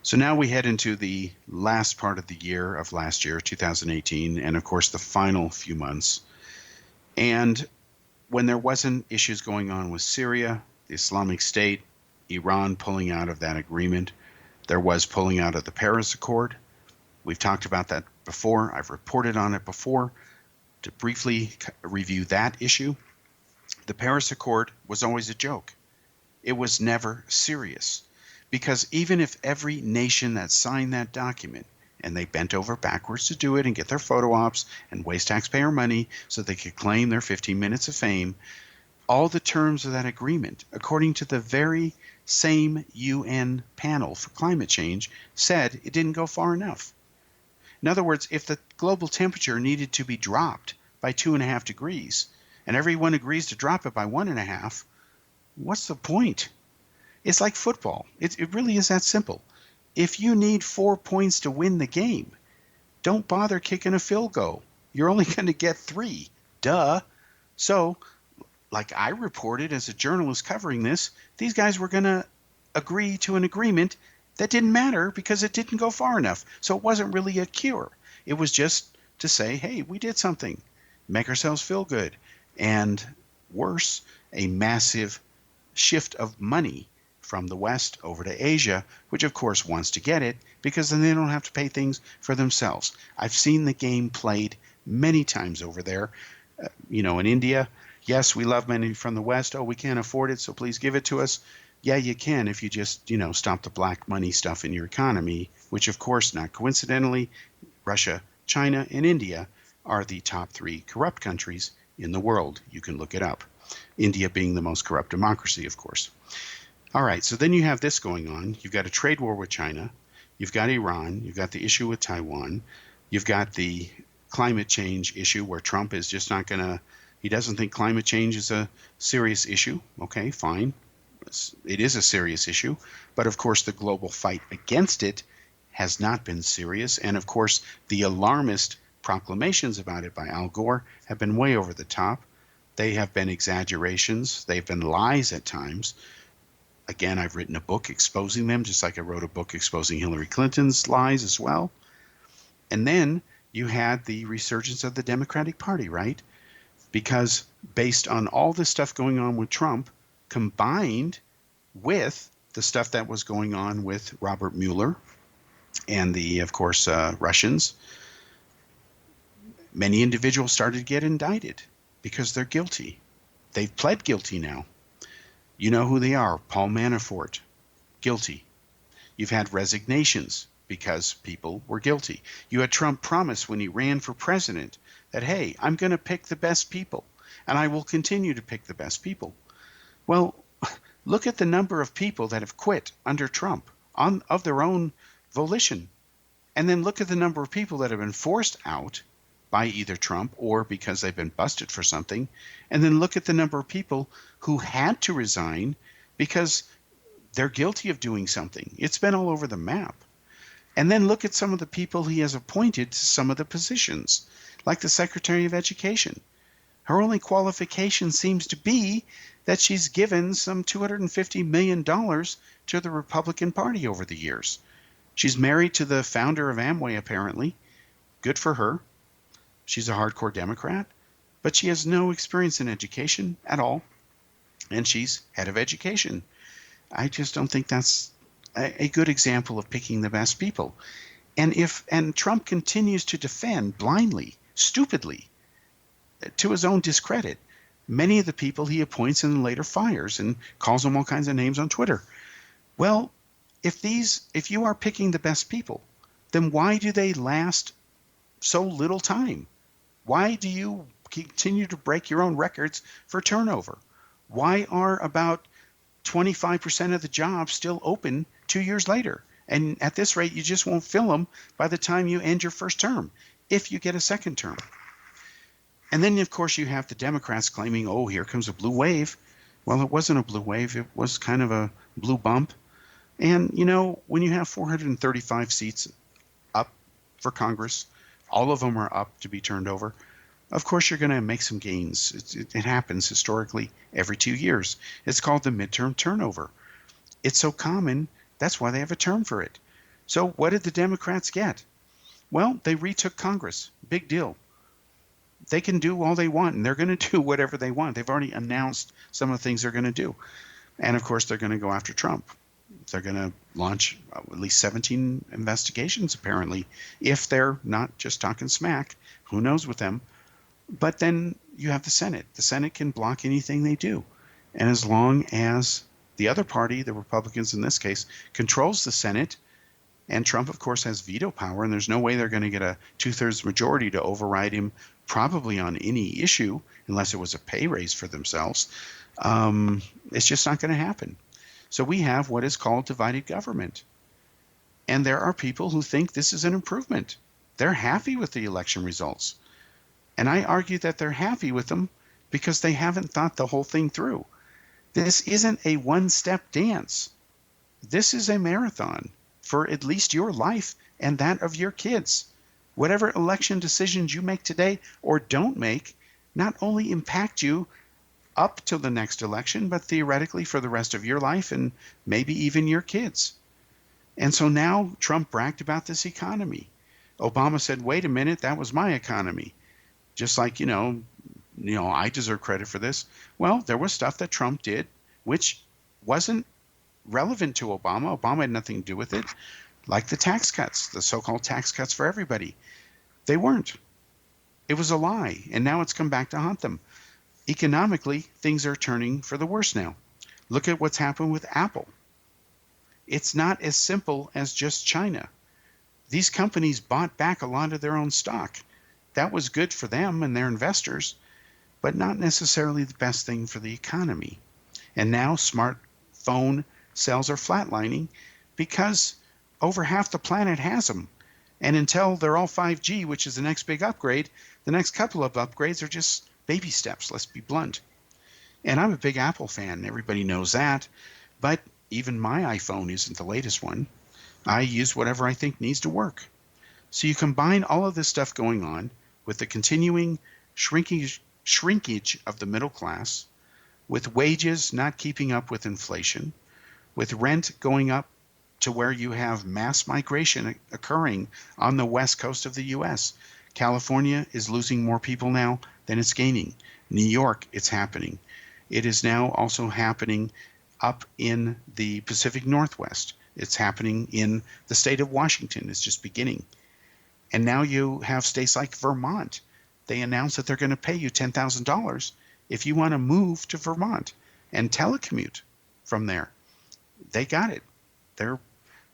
So now we head into the last part of the year of last year, 2018, and of course the final few months. And when there wasn't issues going on with Syria, the Islamic State, Iran pulling out of that agreement, there was pulling out of the Paris Accord. We've talked about that before. I've reported on it before. To briefly review that issue, the Paris Accord was always a joke. It was never serious. Because even if every nation that signed that document, and they bent over backwards to do it and get their photo ops and waste taxpayer money so they could claim their 15 minutes of fame, all the terms of that agreement, according to the very same UN panel for climate change, said it didn't go far enough. In other words, if the global temperature needed to be dropped by 2.5 degrees, and everyone agrees to drop it by 1.5, what's the point? It's like football. It really is that simple. If you need 4 points to win the game, don't bother kicking a field goal. You're only going to get 3. Duh. So, like I reported as a journalist covering this, these guys were going to agree to an agreement that didn't matter because it didn't go far enough. So it wasn't really a cure. It was just to say, hey, we did something. Make ourselves feel good. And worse, a massive shift of money from the West over to Asia, which of course wants to get it because then they don't have to pay things for themselves. I've seen the game played many times over there. In India, yes, we love money from the West. Oh, we can't afford it, so please give it to us. Yeah, you can if you just, stop the black money stuff in your economy, which of course, not coincidentally, Russia, China, and India are the top 3 corrupt countries in the world. You can look it up. India being the most corrupt democracy, of course. All right, so then you have this going on. You've got a trade war with China. You've got Iran. You've got the issue with Taiwan. You've got the climate change issue where Trump is just not going to, he doesn't think climate change is a serious issue. Okay, fine. It is a serious issue. But of course, the global fight against it has not been serious. And of course, the alarmist proclamations about it by Al Gore have been way over the top. They have been exaggerations. They've been lies at times. Again, I've written a book exposing them, just like I wrote a book exposing Hillary Clinton's lies as well. And then you had the resurgence of the Democratic Party, right? Because based on all this stuff going on with Trump, combined with the stuff that was going on with Robert Mueller and the, of course, Russians, many individuals started to get indicted because they're guilty. They've pled guilty now. You know who they are. Paul Manafort, guilty. You've had resignations because people were guilty. You had Trump promise when he ran for president that, hey, I'm going to pick the best people, and I will continue to pick the best people. Well, look at the number of people that have quit under Trump of their own volition. And then look at the number of people that have been forced out by either Trump or because they've been busted for something. And then look at the number of people who had to resign because they're guilty of doing something. It's been all over the map. And then look at some of the people he has appointed to some of the positions, like the Secretary of Education. Her only qualification seems to be that she's given some $250 million to the Republican Party over the years. She's married to the founder of Amway, apparently. Good for her. She's a hardcore Democrat, but she has no experience in education at all, and she's head of education. I just don't think that's a good example of picking the best people. And Trump continues to defend blindly, stupidly, to his own discredit, many of the people he appoints and later fires and calls them all kinds of names on Twitter. Well, if you are picking the best people, then why do they last so little time? Why do you continue to break your own records for turnover? Why are about 25% of the jobs still open 2 years later? And at this rate, you just won't fill them by the time you end your first term, if you get a second term. And then, of course, you have the Democrats claiming, oh, here comes a blue wave. Well, it wasn't a blue wave. It was kind of a blue bump. And, you know, when you have 435 seats up for Congress, all of them are up to be turned over, of course you're going to make some gains. It happens historically every 2 years. It's called the midterm turnover. It's so common, that's why they have a term for it. So what did the Democrats get? Well, they retook Congress. Big deal. They can do all they want, and they're going to do whatever they want. They've already announced some of the things they're going to do. And, of course, they're going to go after Trump. They're going to launch at least 17 investigations, apparently, if they're not just talking smack. Who knows with them? But then you have the Senate. The Senate can block anything they do. And as long as the other party, the Republicans in this case, controls the Senate, and Trump, of course, has veto power, and there's no way they're going to get a 2/3 majority to override him probably on any issue, unless it was a pay raise for themselves. It's just not going to happen. So we have what is called divided government. And there are people who think this is an improvement. They're happy with the election results. And I argue that they're happy with them because they haven't thought the whole thing through. This isn't a one-step dance. This is a marathon for at least your life and that of your kids. Whatever election decisions you make today or don't make not only impact you up till the next election, but theoretically for the rest of your life and maybe even your kids. And so now Trump bragged about this economy. Obama said, wait a minute, that was my economy. Just like, you know, I deserve credit for this. Well, there was stuff that Trump did which wasn't relevant to Obama. Obama had nothing to do with it, like the tax cuts, the so-called tax cuts for everybody. They weren't. It was a lie, and now it's come back to haunt them. Economically, things are turning for the worse now. Look at what's happened with Apple. It's not as simple as just China. These companies bought back a lot of their own stock. That was good for them and their investors, but not necessarily the best thing for the economy. And now smartphone sales are flatlining because over half the planet has them. And until they're all 5G, which is the next big upgrade, the next couple of upgrades are just baby steps, let's be blunt. And I'm a big Apple fan, everybody knows that, but even my iPhone isn't the latest one. I use whatever I think needs to work. So you combine all of this stuff going on with the continuing shrinkage of the middle class, with wages not keeping up with inflation, with rent going up to where you have mass migration occurring on the west coast of the U.S. California is losing more people now than it's gaining. New York, it's happening. It is now also happening up in the Pacific Northwest. It's happening in the state of Washington. It's just beginning. And now you have states like Vermont. They announced that they're going to pay you $10,000 if you want to move to Vermont and telecommute from there. They got it. They're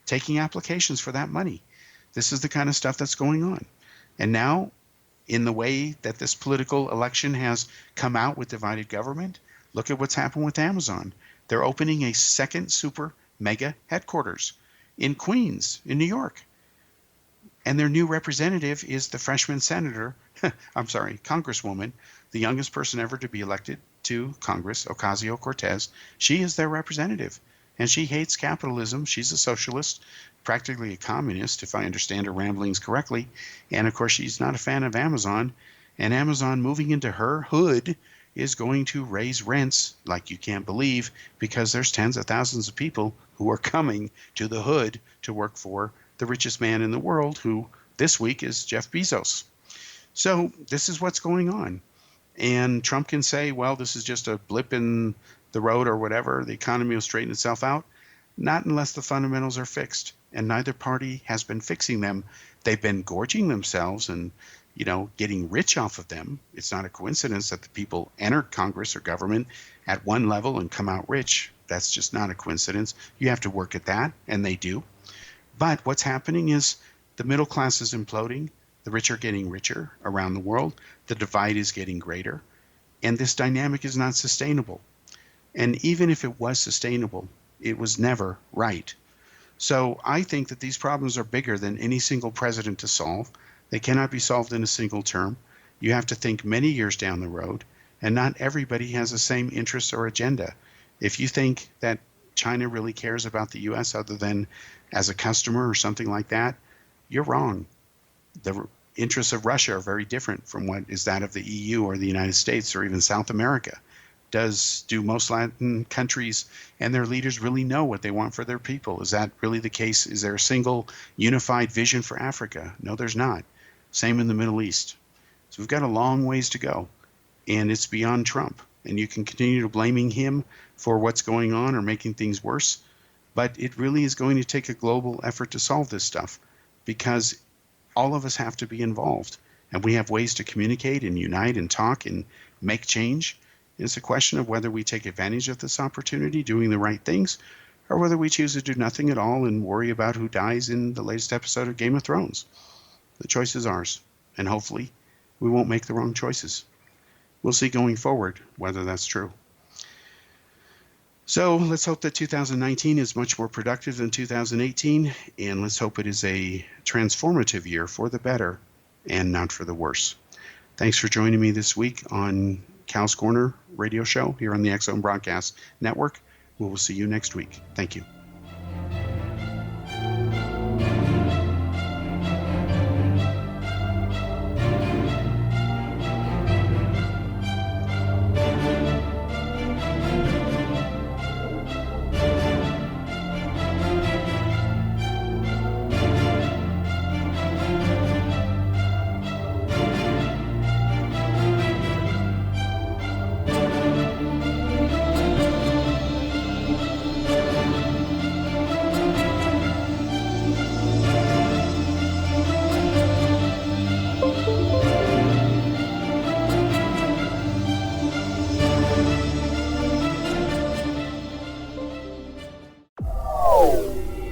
taking applications for that money. This is the kind of stuff that's going on. And now, in the way that this political election has come out with divided government, look at what's happened with Amazon. They're opening a second super mega headquarters in Queens, in New York. And their new representative is the freshman senator, Congresswoman, the youngest person ever to be elected to Congress, Ocasio-Cortez. She is their representative. And she hates capitalism. She's a socialist, practically a communist, if I understand her ramblings correctly. And, of course, she's not a fan of Amazon. And Amazon moving into her hood is going to raise rents like you can't believe, because there's tens of thousands of people who are coming to the hood to work for the richest man in the world, who this week is Jeff Bezos. So this is what's going on. And Trump can say, well, this is just a blip in the road or whatever. The economy will straighten itself out. Not unless the fundamentals are fixed. And neither party has been fixing them. They've been gorging themselves and getting rich off of them. It's not a coincidence that the people enter Congress or government at one level and come out rich. That's just not a coincidence. You have to work at that, and they do. But what's happening is the middle class is imploding. The rich are getting richer around the world. The divide is getting greater. And this dynamic is not sustainable. And even if it was sustainable, it was never right. So I think that these problems are bigger than any single president to solve. They cannot be solved in a single term. You have to think many years down the road, and not everybody has the same interests or agenda. If you think that China really cares about the U.S. other than as a customer or something like that, you're wrong. The interests of Russia are very different from what is that of the EU or the United States or even South America. Do most Latin countries and their leaders really know what they want for their people? Is that really the case? Is there a single unified vision for Africa? No, there's not. Same in the Middle East. So we've got a long ways to go, and it's beyond Trump. And you can continue to blaming him for what's going on or making things worse, but it really is going to take a global effort to solve this stuff, because all of us have to be involved, and we have ways to communicate and unite and talk and make change. It's a question of whether we take advantage of this opportunity, doing the right things, or whether we choose to do nothing at all and worry about who dies in the latest episode of Game of Thrones. The choice is ours, and hopefully we won't make the wrong choices. We'll see going forward whether that's true. So let's hope that 2019 is much more productive than 2018, and let's hope it is a transformative year for the better and not for the worse. Thanks for joining me this week on Cal's Corner radio show here on the X Zone Broadcast Network. We will see you next week. Thank you.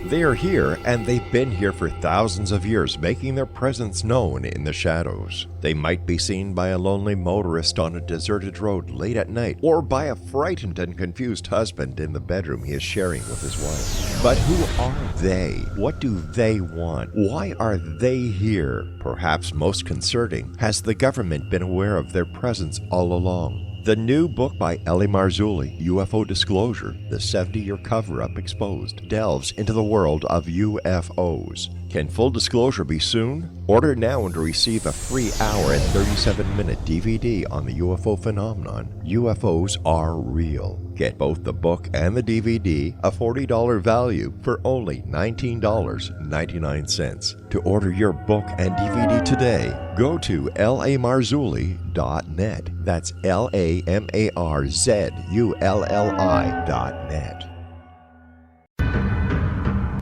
They are here, and they've been here for thousands of years, making their presence known in the shadows. They might be seen by a lonely motorist on a deserted road late at night, or by a frightened and confused husband in the bedroom he is sharing with his wife. But who are they? What do they want? Why are they here? Perhaps most concerning, has the government been aware of their presence all along? The new book by L.A. Marzulli, UFO Disclosure, the 70-year cover-up exposed, delves into the world of UFOs. Can full disclosure be soon? Order now and receive a free hour and 37-minute DVD on the UFO phenomenon. UFOs are real. Get both the book and the DVD, a $40 value, for only $19.99. To order your book and DVD today, go to lamarzulli.net. That's LAMARZULLI.net.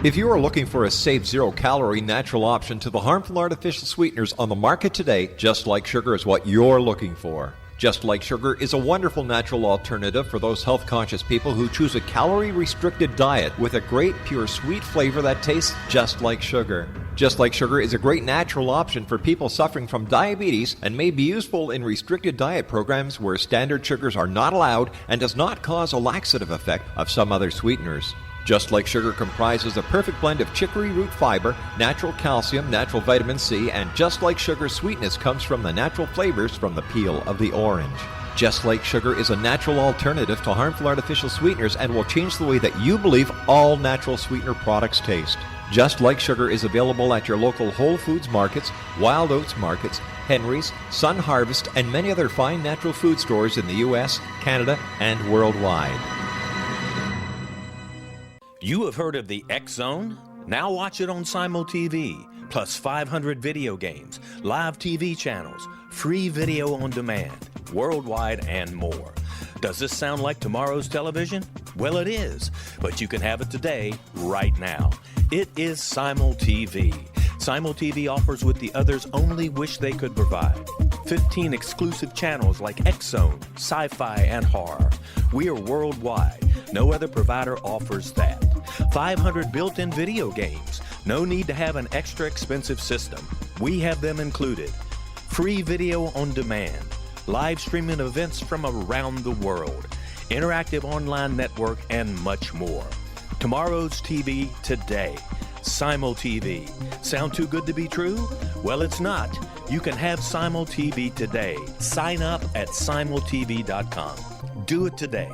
If you are looking for a safe, zero-calorie natural option to the harmful artificial sweeteners on the market today, Just Like Sugar is what you're looking for. Just Like Sugar is a wonderful natural alternative for those health-conscious people who choose a calorie-restricted diet with a great, pure, sweet flavor that tastes just like sugar. Just Like Sugar is a great natural option for people suffering from diabetes and may be useful in restricted diet programs where standard sugars are not allowed and does not cause a laxative effect of some other sweeteners. Just Like Sugar comprises a perfect blend of chicory root fiber, natural calcium, natural vitamin C, and Just Like Sugar's sweetness comes from the natural flavors from the peel of the orange. Just Like Sugar is a natural alternative to harmful artificial sweeteners and will change the way that you believe all natural sweetener products taste. Just Like Sugar is available at your local Whole Foods markets, Wild Oats markets, Henry's, Sun Harvest, and many other fine natural food stores in the U.S., Canada, and worldwide. You have heard of the X Zone? Now watch it on Simul TV, plus 500 video games, live TV channels, free video on demand, worldwide, and more. Does this sound like tomorrow's television? Well, it is, but you can have it today, right now. It is Simul TV. Simul TV offers what the others only wish they could provide. 15 exclusive channels like X-Zone, Sci-Fi, and Horror. We are worldwide. No other provider offers that. 500 built-in video games. No need to have an extra expensive system. We have them included. Free video on demand. Live streaming events from around the world. Interactive online network, and much more. Tomorrow's TV today. Simul TV. Sound too good to be true? Well, it's not. You can have Simul TV today. Sign up at simultv.com. Do it today.